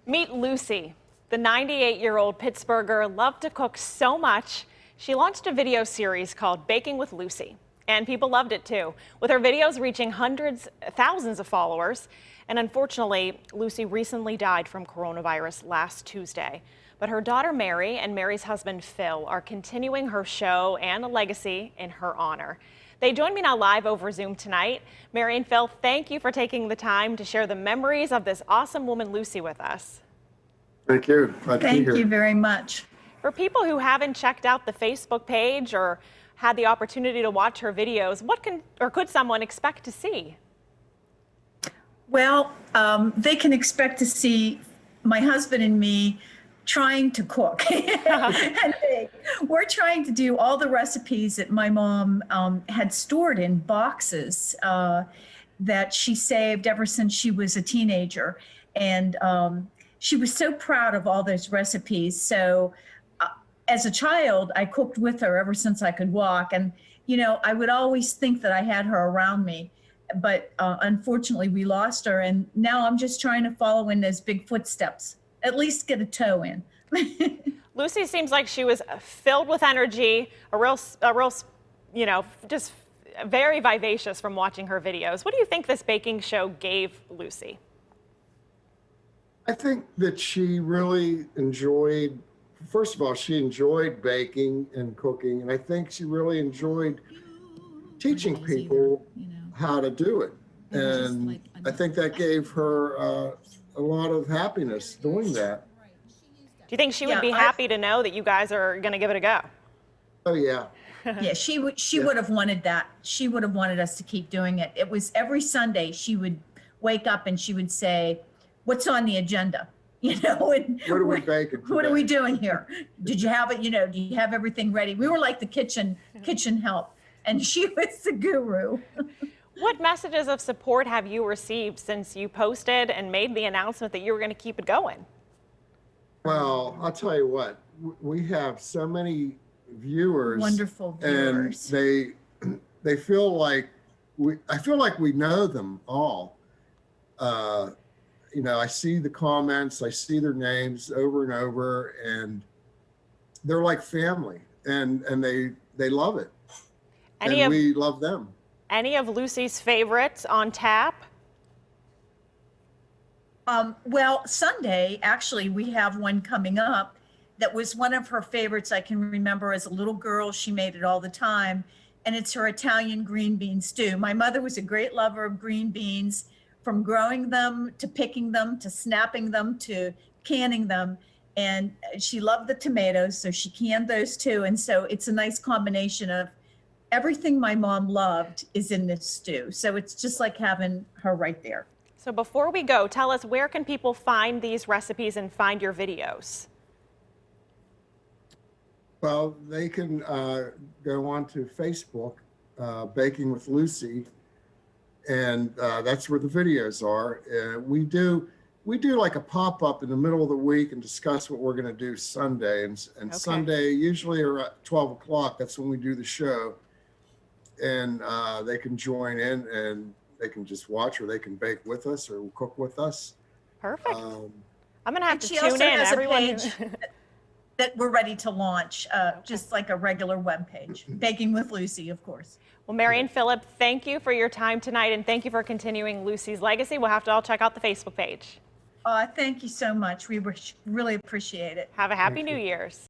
Meet Lucy. The 98-year-old Pittsburgher loved to cook so much, she launched a video series called Baking with Lucy. And people loved it too, with her videos reaching thousands of followers. And unfortunately, Lucy recently died from coronavirus last Tuesday. But her daughter Mary and Mary's husband Phil are continuing her show and a legacy in her honor. They join me now live over Zoom tonight. Mary and Phil, thank you for taking the time to share the memories of this awesome woman, Lucy, with us. Thank you. Glad to be here. Thank you very much. For people who haven't checked out the Facebook page or had the opportunity to watch her videos, what could someone expect to see? Well, they can expect to see my husband and me trying to cook. And we're trying to do all the recipes that my mom had stored in boxes that she saved ever since she was a teenager. And she was so proud of all those recipes. So as a child, I cooked with her ever since I could walk. And, you know, I would always think that I had her around me. But unfortunately, we lost her. And now I'm just trying to follow in those big footsteps, at least get a toe in. Lucy seems like she was filled with energy, a real, you know, just very vivacious from watching her videos. What do you think this baking show gave Lucy? I think that she really enjoyed, first of all, she enjoyed baking and cooking. And I think she really enjoyed teaching people how to do it. And I think that gave her a lot of happiness doing that. Do you think she would be happy to know that you guys are going to give it a go? Oh, yeah. Yeah, she would have wanted that. She would have wanted us to keep doing it. It was every Sunday she would wake up and she would say, "What's on the agenda?" You know, and What are we baking today? What are we doing here? Did you have it? You know, do you have everything ready? We were like the kitchen help, and she was the guru. What messages of support have you received since you posted and made the announcement that you were going to keep it going? Well, I'll tell you what, we have so many viewers. Wonderful viewers. And they feel like I feel like we know them all. You know, I see the comments, I see their names over and over, and they're like family, and they love it. And we love them. Any of Lucy's favorites on tap? Well, Sunday, actually, we have one coming up that was one of her favorites. I can remember as a little girl, she made it all the time. And it's her Italian green bean stew. My mother was a great lover of green beans, from growing them to picking them to snapping them to canning them. And she loved the tomatoes, so she canned those too. And so it's a nice combination of everything my mom loved is in this stew. So it's just like having her right there. So before we go, tell us, where can people find these recipes and find your videos? Well, they can go on to Facebook, Baking with Lucy, and that's where the videos are. We do like a pop-up in the middle of the week and discuss what we're going to do Sunday. And okay. Sunday, usually around 12 o'clock, that's when we do the show. And they can join in and they can just watch, or they can bake with us or cook with us. Perfect. I'm going to have to tune in. Has everyone a page that we're ready to launch, just like a regular web page. Baking with Lucy, of course. Well, Mary and Philip, thank you for your time tonight, and thank you for continuing Lucy's legacy. We'll have to all check out the Facebook page. Thank you so much. We really appreciate it. Have a happy New Year's.